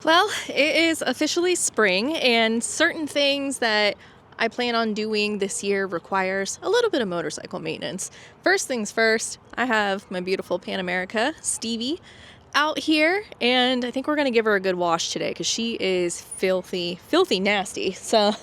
Well, it is officially spring, and certain things that I plan on doing this year requires a little bit of motorcycle maintenance. First things first, I have my beautiful Pan America, Stevie, out here, and I think we're going to give her a good wash today because she is filthy nasty. So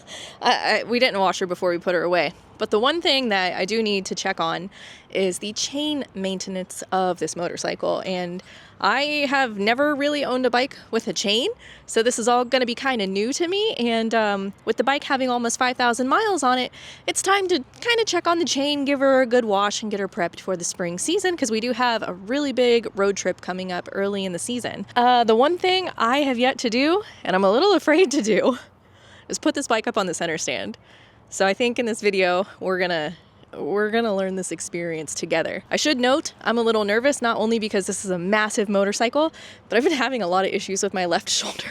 we didn't wash her before we put her away. But the one thing that I do need to check on is the chain maintenance of this motorcycle. And I have never really owned a bike with a chain, so this is all going to be kind of new to me. And with the bike having almost 5,000 miles on it, it's time to kind of check on the chain, give her a good wash, and get her prepped for the spring season because we do have a really big road trip coming up early in the season. The one thing I have yet to do, and I'm a little afraid to do, is put this bike up on the center stand. So I think in this video, we're gonna learn this experience together. I should note, I'm a little nervous, not only because this is a massive motorcycle, but I've been having a lot of issues with my left shoulder.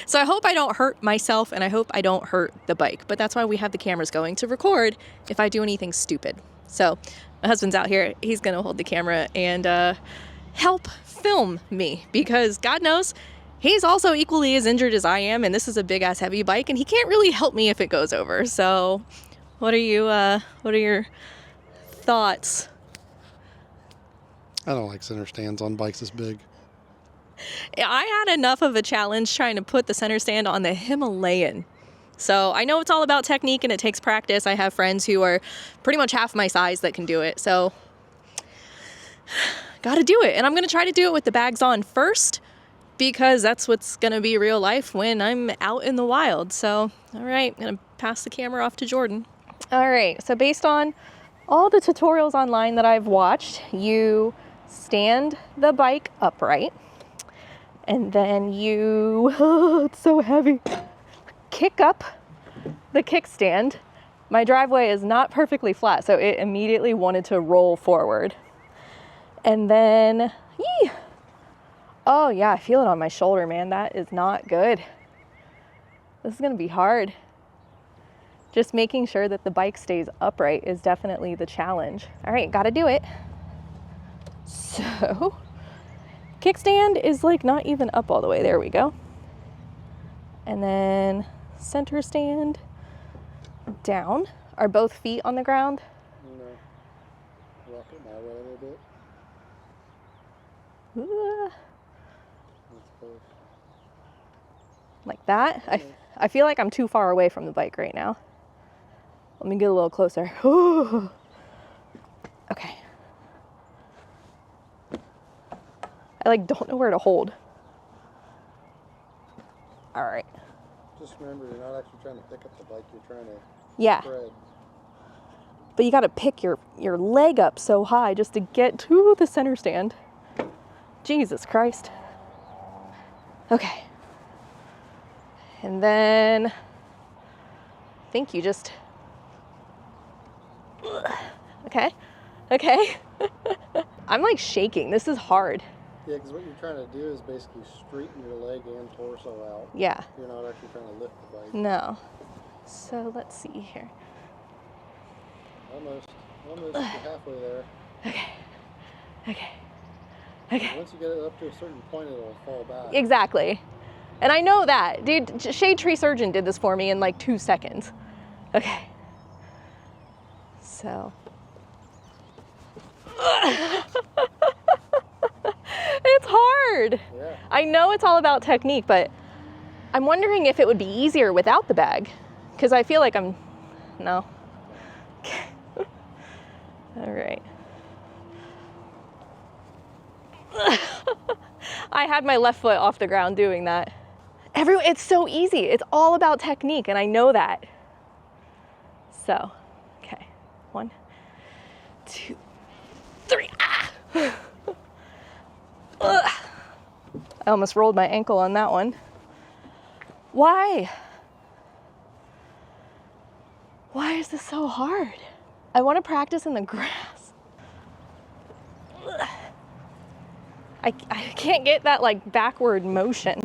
So I hope I don't hurt myself, and I hope I don't hurt the bike. But that's why we have the cameras going to record if I do anything stupid. So my husband's out here. He's gonna hold the camera and help film me because God knows, he's also equally as injured as I am, and this is a big ass heavy bike, and he can't really help me if it goes over. So what are your thoughts? I don't like center stands on bikes this big. I had enough of a challenge trying to put the center stand on the Himalayan. So I know it's all about technique and it takes practice. I have friends who are pretty much half my size that can do it. So gotta do it. And I'm gonna try to do it with the bags on first, because that's what's gonna be real life when I'm out in the wild. So, all right, I'm gonna pass the camera off to Jordan. All right, so based on all the tutorials online that I've watched, you stand the bike upright, and then you, it's so heavy, kick up the kickstand. My driveway is not perfectly flat, so it immediately wanted to roll forward. And then, oh yeah, I feel it on my shoulder, man. That is not good. This is gonna be hard. Just making sure that the bike stays upright is definitely the challenge. All right, gotta do it. So, kickstand is like not even up all the way. There we go. And then center stand down. Are both feet on the ground? No. Rock it my way a little bit. Like that? I feel like I'm too far away from the bike right now. Let me get a little closer. Okay. I like don't know where to hold. All right. Just remember, you're not actually trying to pick up the bike, you're trying to spread. But you got to pick your leg up so high just to get to the center stand. Jesus Christ. Okay. And then I think you just, okay. I'm like shaking. This is hard. Yeah, because what you're trying to do is basically straighten your leg and torso out. Yeah. You're not actually trying to lift the bike. No. So let's see here. Almost. You're halfway there. Okay. Once you get it up to a certain point, it'll fall back. Exactly. And I know that. Dude, Shade Tree Surgeon did this for me in like 2 seconds. Okay. So. It's hard. Yeah. I know it's all about technique, but I'm wondering if it would be easier without the bag. Because I feel like no. Okay. All right. I had my left foot off the ground doing that. It's so easy. It's all about technique, and I know that. So, okay. 1, 2, 3. Ah! Ugh. I almost rolled my ankle on that one. Why? Why is this so hard? I want to practice in the grass. Ugh. I can't get that like backward motion.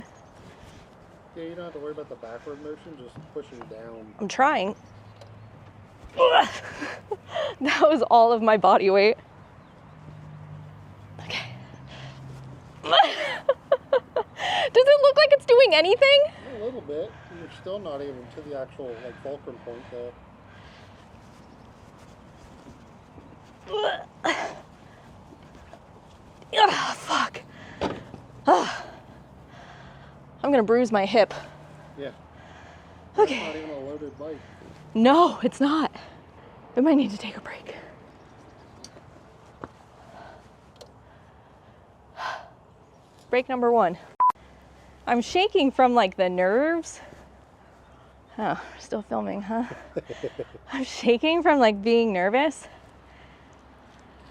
Yeah, you don't have to worry about the backward motion, just pushing down. I'm trying. Ugh. That was all of my body weight. Okay. it look like it's doing anything? A little bit. You're still not even to the actual like fulcrum point though. Ugh, fuck. Ugh. I'm gonna bruise my hip. Yeah. Okay. It's not even a loaded bike. No, it's not. We might need to take a break. Break number 1. I'm shaking from like the nerves. Oh, we're still filming, huh? I'm shaking from like being nervous.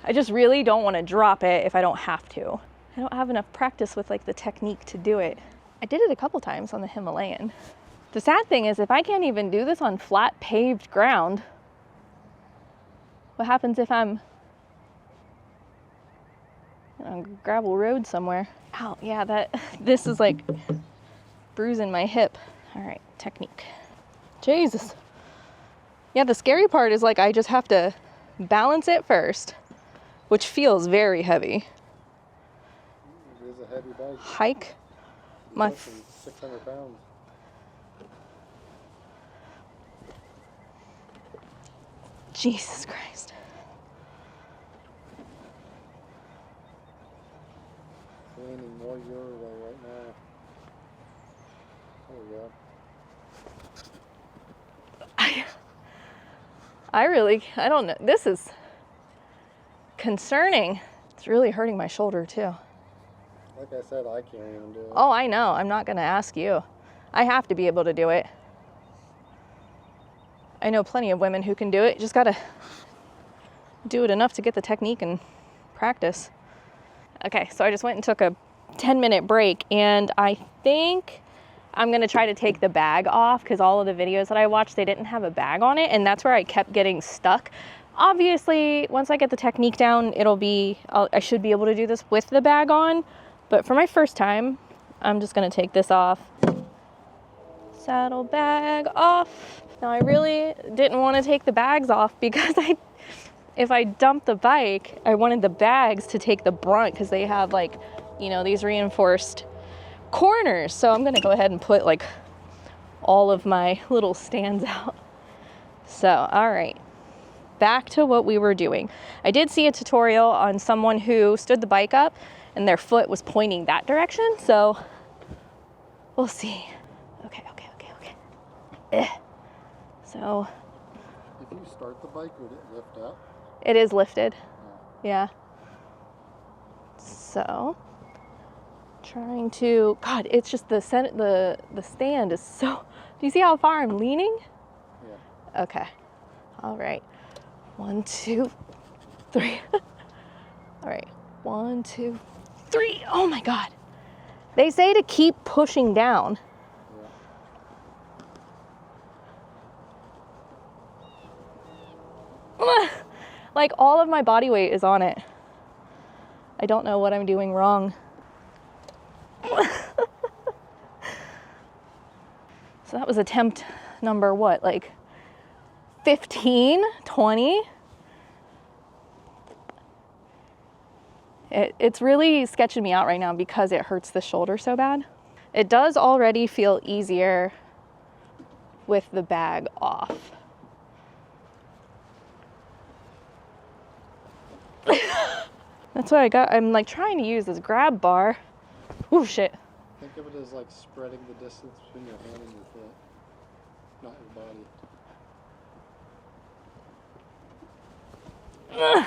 I just really don't want to drop it if I don't have to. I don't have enough practice with like the technique to do it. I did it a couple times on the Himalayan. The sad thing is if I can't even do this on flat paved ground, what happens if I'm on a gravel road somewhere? Ow, yeah, this is like bruising my hip. All right, technique. Jesus. Yeah, the scary part is like I just have to balance it first, which feels very heavy. It is a heavy bike. Hike. My 600 pounds. Jesus Christ. Leaning more your way right now. There we go. I don't know. This is concerning. It's really hurting my shoulder too. Like I said, I can't even do it. Oh, I know. I'm not going to ask you. I have to be able to do it. I know plenty of women who can do it. You just got to do it enough to get the technique and practice. Okay, so I just went and took a 10-minute break, and I think I'm going to try to take the bag off because all of the videos that I watched, they didn't have a bag on it, and that's where I kept getting stuck. Obviously, once I get the technique down, I should be able to do this with the bag on, but for my first time, I'm just going to take this off. Saddle bag off. Now, I really didn't want to take the bags off because if I dumped the bike, I wanted the bags to take the brunt because they have like, these reinforced corners. So I'm gonna go ahead and put like all of my little stands out. So, all right, back to what we were doing. I did see a tutorial on someone who stood the bike up and their foot was pointing that direction. So we'll see. Okay. So. If you start the bike, would it lift up? It is lifted. Yeah. So, trying to, God, it's just the stand is so, do you see how far I'm leaning? Yeah. Okay. All right. 1, 2, 3. All right. 1, 2, 3. Oh my God. They say to keep pushing down. Yeah. Like all of my body weight is on it. I don't know what I'm doing wrong. So that was attempt number what, like 15, 20? It's really sketching me out right now because it hurts the shoulder so bad. It does already feel easier with the bag off. That's what I got. I'm like trying to use this grab bar. Oh shit. Think of it as like spreading the distance between your hand and your foot, not your body. Ugh.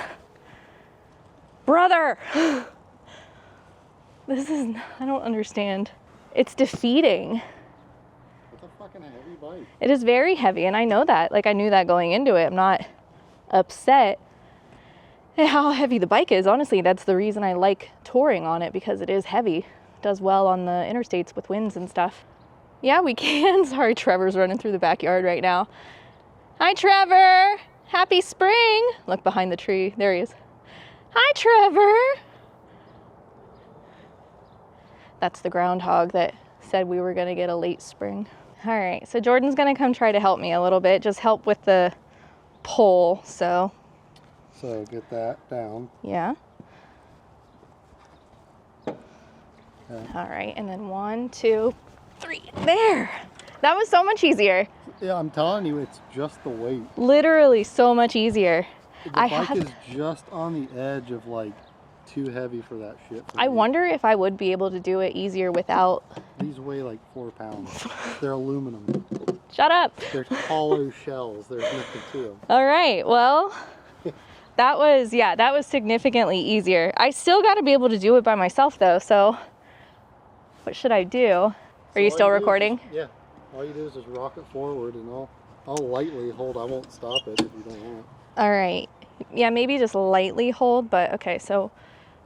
Brother! This is, I don't understand. It's defeating. It's a fucking heavy bike. It is very heavy, and I know that. Like, I knew that going into it. I'm not upset at how heavy the bike is. Honestly, that's the reason I like touring on it, because it is heavy. It does well on the interstates with winds and stuff. Yeah, we can. Sorry, Trevor's running through the backyard right now. Hi, Trevor! Happy spring! Look behind the tree. There he is. Hi, Trevor! That's the groundhog that said we were gonna get a late spring. All right, so Jordan's gonna come try to help me a little bit, just help with the pole, so. So get that down. Yeah. All right, and then 1, 2, 3. There. That was so much easier. Yeah, I'm telling you, it's just the weight. Literally so much easier. The bike is just on the edge of like too heavy for that shit. I wonder if I would be able to do it easier without. These weigh like 4 pounds. They're aluminum. Shut up. They're hollow shells. There's nothing to them. All right, well, that was significantly easier. I still got to be able to do it by myself though, so what should I do? Are you still recording? Yeah. All you do is just rock it forward and I'll lightly hold. I won't stop it if you don't want. All right. Yeah, maybe just lightly hold, but okay, so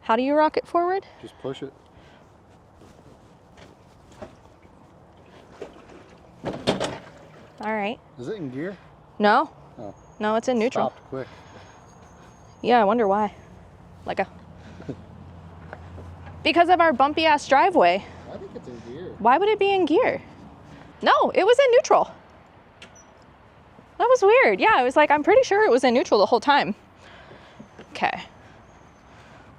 how do you rock it forward? Just push it. All right. Is it in gear? No. Oh. No, it's in neutral. Stopped quick. Yeah, I wonder why. Because of our bumpy ass driveway. I think it's in gear. Why would it be in gear? No, it was in neutral. That was weird. Yeah, I was like, I'm pretty sure it was in neutral the whole time. Okay.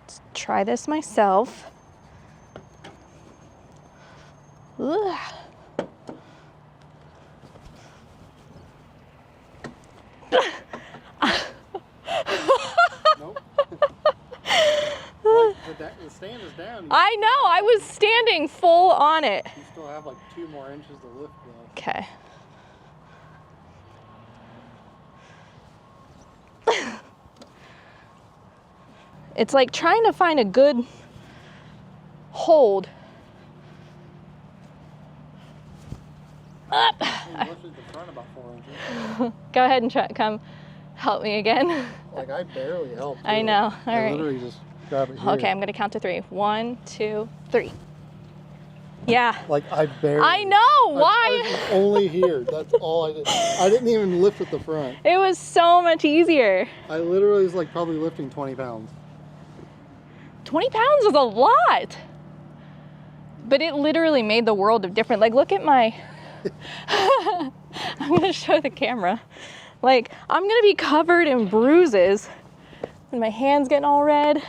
Let's try this myself. Ugh. Nope. The stand is down. I know, I was standing full on it. You still have like 2 more inches to lift though. Okay. It's like trying to find a good hold. Up. You lifted the front about 4 inches. Go ahead and come help me again. Like I barely helped. I know. All I right. literally just grab it here. Okay, I'm gonna count to 3. 1, 2, 3. Yeah. Like I barely. I know. Why? I was only here. That's all I did. I didn't even lift at the front. It was so much easier. I literally was like probably lifting 20 pounds. 20 pounds is a lot. But it literally made the world of difference. Like, look at my. I'm gonna show the camera. Like, I'm gonna be covered in bruises and my hand's getting all red.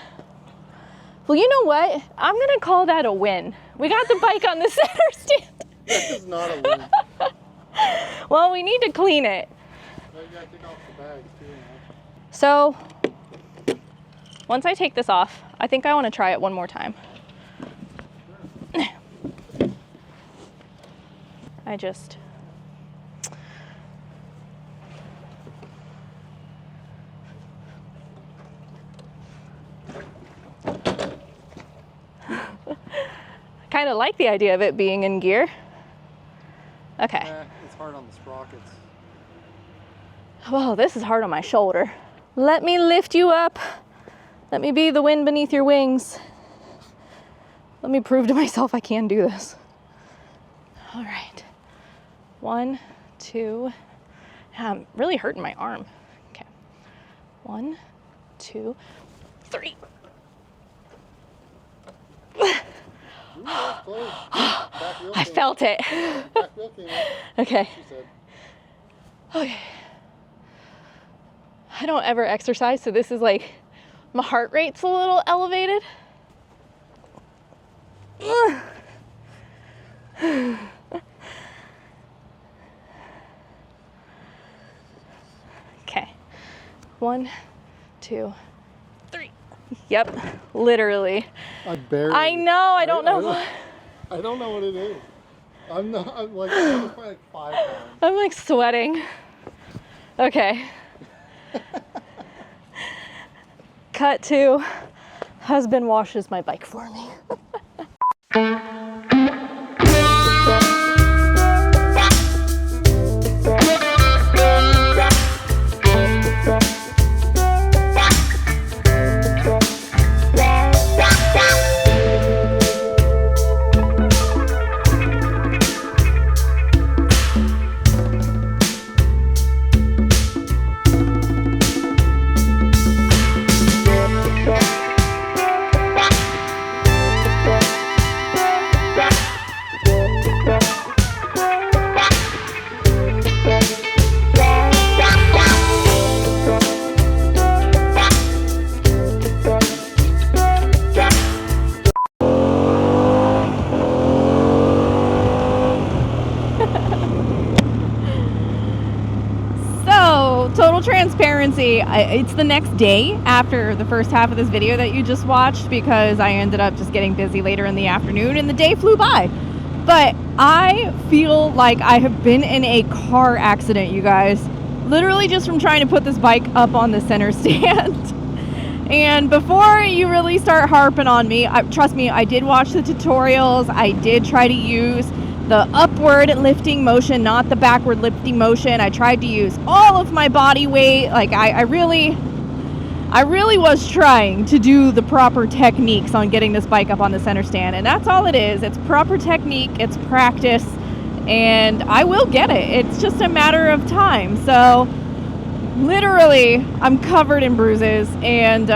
Well, you know what? I'm gonna call that a win. We got the bike on the center stand. That is not a win. Well, we need to clean it. Well, you gotta take off the bags too, man. So, once I take this off, I think I wanna try it one more time. I just. Kind of like the idea of it being in gear. Okay. It's hard on the sprockets. Whoa, this is hard on my shoulder. Let me lift you up. Let me be the wind beneath your wings. Let me prove to myself I can do this. All right. 1, 2. I'm really hurting my arm. Okay. 1, 2, 3. Ooh, that's close. Back wheel I came felt it. up. Back wheel came up, Okay. she said. Okay. I don't ever exercise, so this is like, my heart rate's a little elevated. Okay. 1, 2, 3. Yep, literally. I barely. I know, I don't know. I don't know what it is. I'm like, I was probably like 5 pounds. I'm like sweating. Okay. Cut to husband washes my bike for me. total transparency, it's the next day after the first half of this video that you just watched, because I ended up just getting busy later in the afternoon and the day flew by. But I feel like I have been in a car accident, you guys. Literally just from trying to put this bike up on the center stand. And before you really start harping on me, trust me, I did watch the tutorials. I did try to use the upward lifting motion, not the backward lifting motion. I tried to use all of my body weight. Like I really was trying to do the proper techniques on getting this bike up on the center stand. And that's all it is. It's proper technique, it's practice, and I will get it. It's just a matter of time. So literally, I'm covered in bruises, and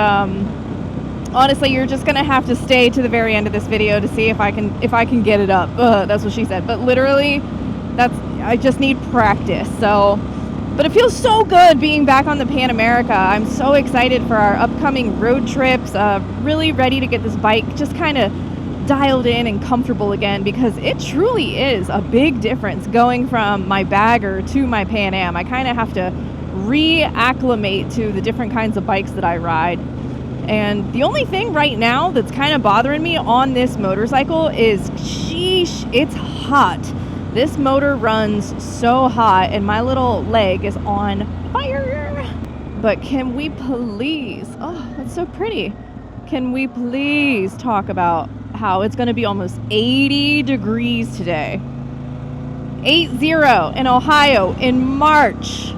honestly, you're just gonna have to stay to the very end of this video to see if I can get it up. That's what she said. But literally, I just need practice. So, but it feels so good being back on the Pan America. I'm so excited for our upcoming road trips. Really ready to get this bike just kind of dialed in and comfortable again, because it truly is a big difference going from my bagger to my Pan Am. I kind of have to reacclimate to the different kinds of bikes that I ride. And the only thing right now that's kind of bothering me on this motorcycle is, sheesh, it's hot. This motor runs so hot and my little leg is on fire. But can we please, oh, that's so pretty. Can we please talk about how it's going to be almost 80 degrees today? 80 in Ohio in March.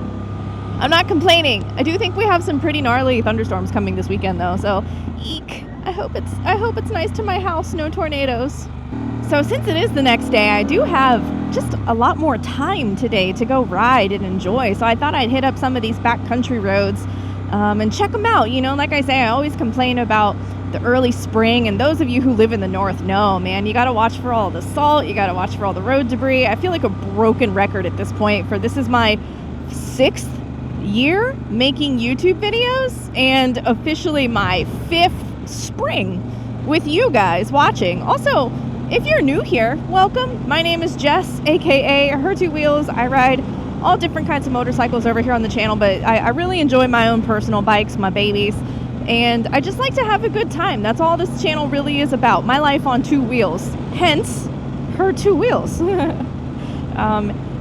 I'm not complaining. I do think we have some pretty gnarly thunderstorms coming this weekend though, so eek. I hope it's nice to my house, no tornadoes. So since it is the next day, I do have just a lot more time today to go ride and enjoy. So I thought I'd hit up some of these backcountry roads and check them out. You know, like I say, I always complain about the early spring, and those of you who live in the north know, man, you got to watch for all the salt, you got to watch for all the road debris. I feel like a broken record at this point, for this is my 6th year making YouTube videos and officially my 5th spring with you guys watching. Also, if you're new here, welcome. My name is Jess, aka Her Two Wheels. I ride all different kinds of motorcycles over here on the channel, but I really enjoy my own personal bikes, my babies, and I just like to have a good time. That's all this channel really is about, my life on 2 wheels, hence Her Two Wheels.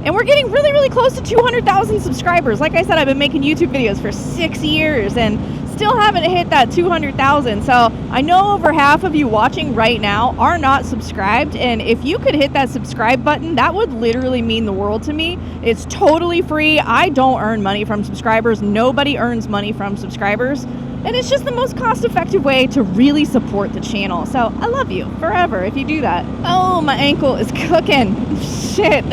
And we're getting really, really close to 200,000 subscribers. Like I said, I've been making YouTube videos for 6 years and still haven't hit that 200,000. So I know over half of you watching right now are not subscribed. And if you could hit that subscribe button, that would literally mean the world to me. It's totally free. I don't earn money from subscribers. Nobody earns money from subscribers. And it's just the most cost-effective way to really support the channel. So I love you forever if you do that. Oh, my ankle is cooking. Shit.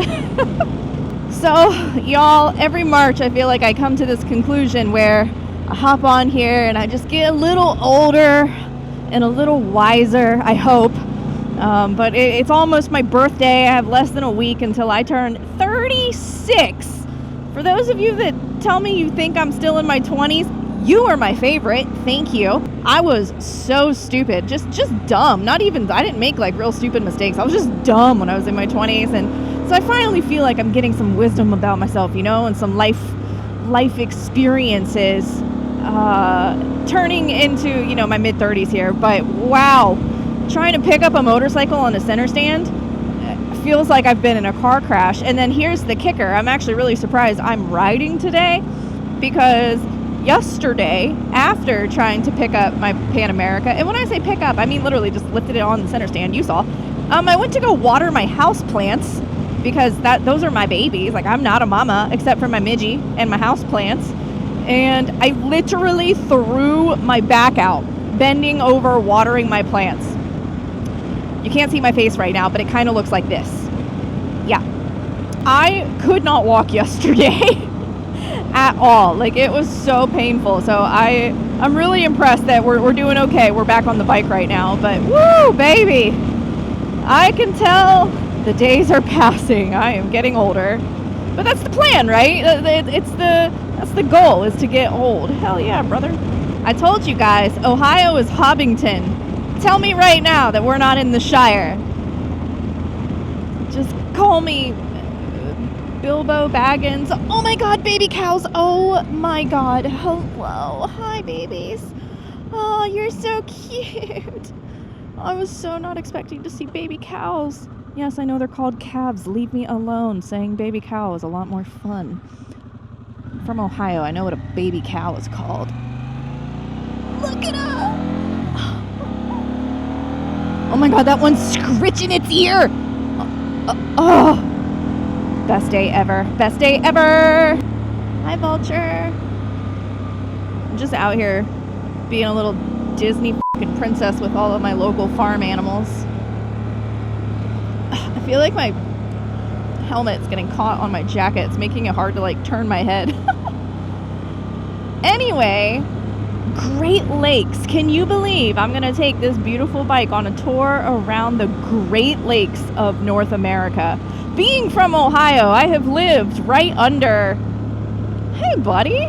So, y'all, every March I feel like I come to this conclusion where I hop on here and I just get a little older and a little wiser, I hope. But it's almost my birthday. I have less than a week until I turn 36. For those of you that tell me you think I'm still in my 20s, you are my favorite. Thank you. I was so stupid, just dumb. I didn't make like real stupid mistakes. I was just dumb when I was in my 20s, and so I finally feel like I'm getting some wisdom about myself, you know, and some life experiences, turning into, you know, my mid-30s here. But wow, trying to pick up a motorcycle on a center stand feels like I've been in a car crash. And then here's the kicker. I'm actually really surprised I'm riding today, because yesterday, after trying to pick up my Pan America, and when I say pick up, I mean literally just lifted it on the center stand, you saw, I went to go water my house plants, because those are my babies. Like, I'm not a mama except for my Midgie and my house plants. And I literally threw my back out, bending over, watering my plants. You can't see my face right now, but it kind of looks like this. Yeah. I could not walk yesterday at all. Like, it was so painful. So I'm really impressed that we're doing okay. We're back on the bike right now, but woo, baby. I can tell the days are passing. I am getting older. But that's the plan, right? That's the goal, is to get old. Hell yeah, brother. I told you guys, Ohio is Hobbington. Tell me right now that we're not in the Shire. Just call me Bilbo Baggins. Oh my god, baby cows. Oh my god. Hello. Hi, babies. Oh, you're so cute. I was so not expecting to see baby cows. Yes, I know they're called calves. Leave me alone. Saying baby cow is a lot more fun. I'm from Ohio. I know what a baby cow is called. Look at her. Oh my god, that one's scritching its ear. Oh. Best day ever. Best day ever. Hi, Vulture. I'm just out here being a little Disney fucking princess with all of my local farm animals. I feel like my helmet's getting caught on my jacket. It's making it hard to like turn my head. Anyway, Great Lakes. Can you believe I'm going to take this beautiful bike on a tour around the Great Lakes of North America? Being from Ohio, I have lived right under... Hey, buddy.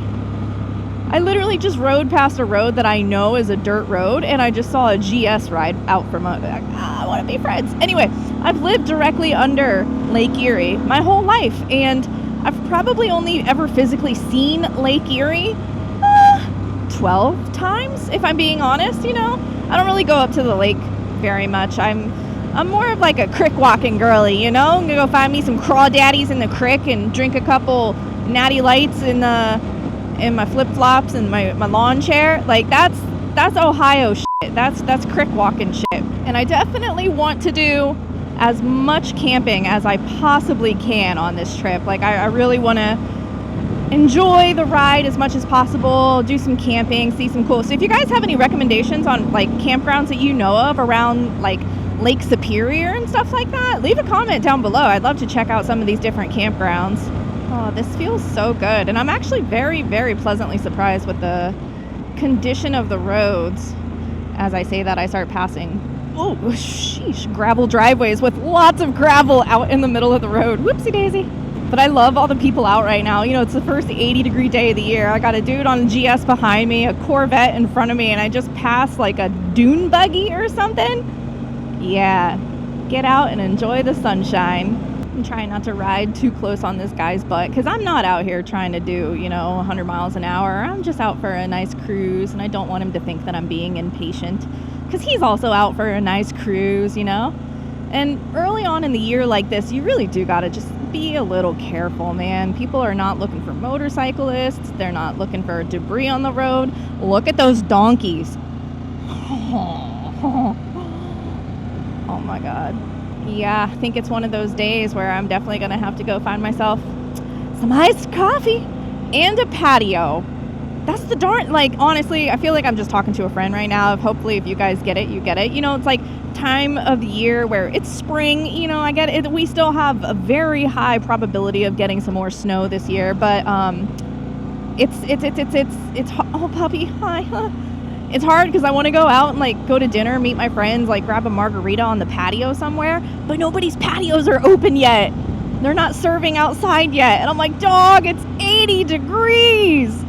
I literally just rode past a road that I know is a dirt road, and I just saw a GS ride out from a... I want to be friends. Anyway, I've lived directly under Lake Erie my whole life, and I've probably only ever physically seen Lake Erie 12 times, if I'm being honest. You know, I don't really go up to the lake very much. I'm more of like a creek walking girly, you know. I'm gonna go find me some crawdaddies in the creek and drink a couple natty lights in my flip flops and my lawn chair. Like that's Ohio shit. That's creek walking shit. And I definitely want to do as much camping as I possibly can on this trip. Like I really want to enjoy the ride as much as possible, do some camping, see some cool. So if you guys have any recommendations on like campgrounds that you know of around like Lake Superior and stuff like that, leave a comment down below. I'd love to check out some of these different campgrounds. Oh, this feels so good. And I'm actually very, very pleasantly surprised with the condition of the roads. As I say that, I start passing, oh, sheesh, gravel driveways with lots of gravel out in the middle of the road. Whoopsie daisy. But I love all the people out right now. You know, it's the first 80-degree day of the year. I got a dude on a GS behind me, a Corvette in front of me, and I just passed like a dune buggy or something. Yeah, get out and enjoy the sunshine. I'm trying not to ride too close on this guy's butt because I'm not out here trying to do, 100 miles an hour. I'm just out for a nice cruise, and I don't want him to think that I'm being impatient because he's also out for a nice cruise, And early on in the year like this, you really do got to just be a little careful, man. People are not looking for motorcyclists. They're not looking for debris on the road. Look at those donkeys. Oh my God. Yeah, I think it's one of those days where I'm definitely going to have to go find myself some iced coffee and a patio. That's the darn, honestly, I feel like I'm just talking to a friend right now. Hopefully, if you guys get it, you get it. It's like time of the year where it's spring, I get it. We still have a very high probability of getting some more snow this year, but it's oh, puppy, hi. It's hard because I want to go out and go to dinner, meet my friends, grab a margarita on the patio somewhere, but nobody's patios are open yet. They're not serving outside yet. And I'm like, dog, it's 80 degrees.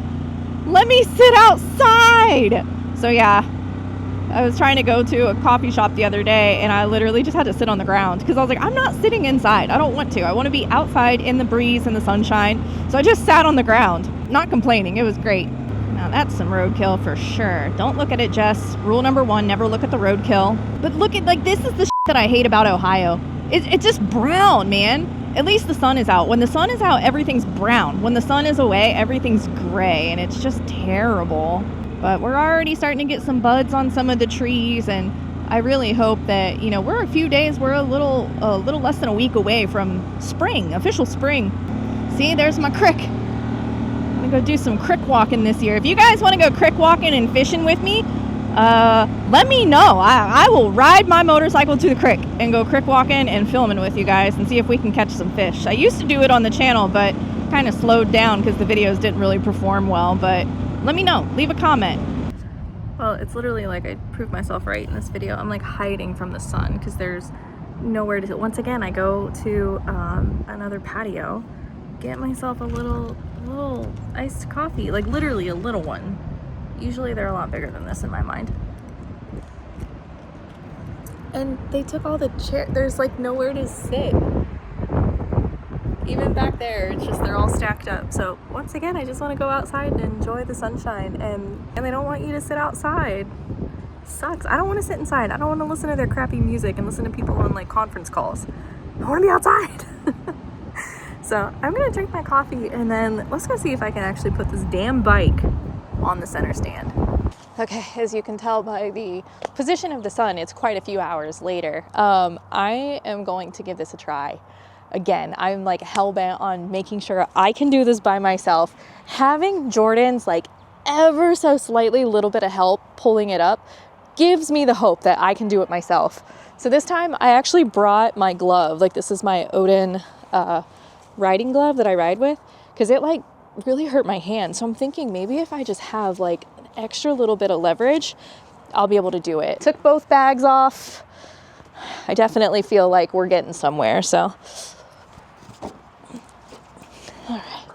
Let me sit outside. So yeah, I was trying to go to a coffee shop the other day and I literally just had to sit on the ground because I was like, I'm not sitting inside. I don't want to. I want to be outside in the breeze and the sunshine. So I just sat on the ground, not complaining. It was great. Now that's some roadkill for sure. Don't look at it, Jess. Rule number 1, never look at the roadkill. But look at, this is the shit that I hate about Ohio. It's just brown, man. At least the sun is out. When the sun is out, everything's brown. When the sun is away, everything's gray, and it's just terrible. But we're already starting to get some buds on some of the trees, and I really hope that, we're a little less than a week away from spring, official spring. See, there's my creek. I'm gonna go do some creek walking this year. If you guys want to go creek walking and fishing with me, let me know. I will ride my motorcycle to the creek and go creek walking and filming with you guys and see if we can catch some fish. I used to do it on the channel, but kind of slowed down because the videos didn't really perform well. But let me know. Leave a comment. Well, it's literally like I proved myself right in this video. I'm hiding from the sun because there's nowhere to. Once again, I go to another patio, get myself a little iced coffee, literally a little one. Usually they're a lot bigger than this in my mind. And they took all the chairs. There's nowhere to sit. Even back there, it's just they're all stacked up. So once again, I just want to go outside and enjoy the sunshine, and they don't want you to sit outside. Sucks. I don't want to sit inside. I don't want to listen to their crappy music and listen to people on like conference calls. I want to be outside. So I'm gonna drink my coffee and then let's go see if I can actually put this damn bike on the center stand. Okay, as you can tell by the position of the sun, it's quite a few hours later. I am going to give this a try. Again, I'm like hell-bent on making sure I can do this by myself. Having Jordan's like ever so slightly little bit of help pulling it up gives me the hope that I can do it myself. So this time I actually brought my glove. Like this is my Odin riding glove that I ride with, because it like really hurt my hand. So I'm thinking maybe if I just have like an extra little bit of leverage, I'll be able to do it. Took both bags off. I definitely feel like we're getting somewhere, so. All right.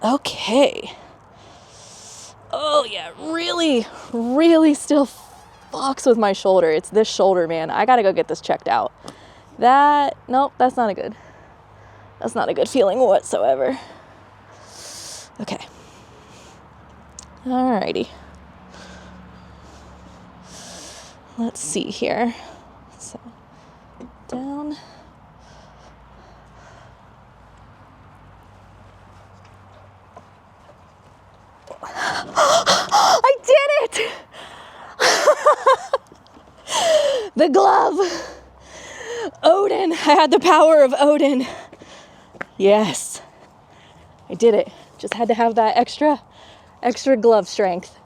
Okay. Oh yeah, really still fucks with my shoulder. It's this shoulder, man. I gotta go get this checked out. Nope, that's not a good feeling whatsoever. Okay. Alrighty. Let's see here. So, down. I did it! The glove! Odin! I had the power of Odin. Yes. I did it. Just had to have that extra glove strength.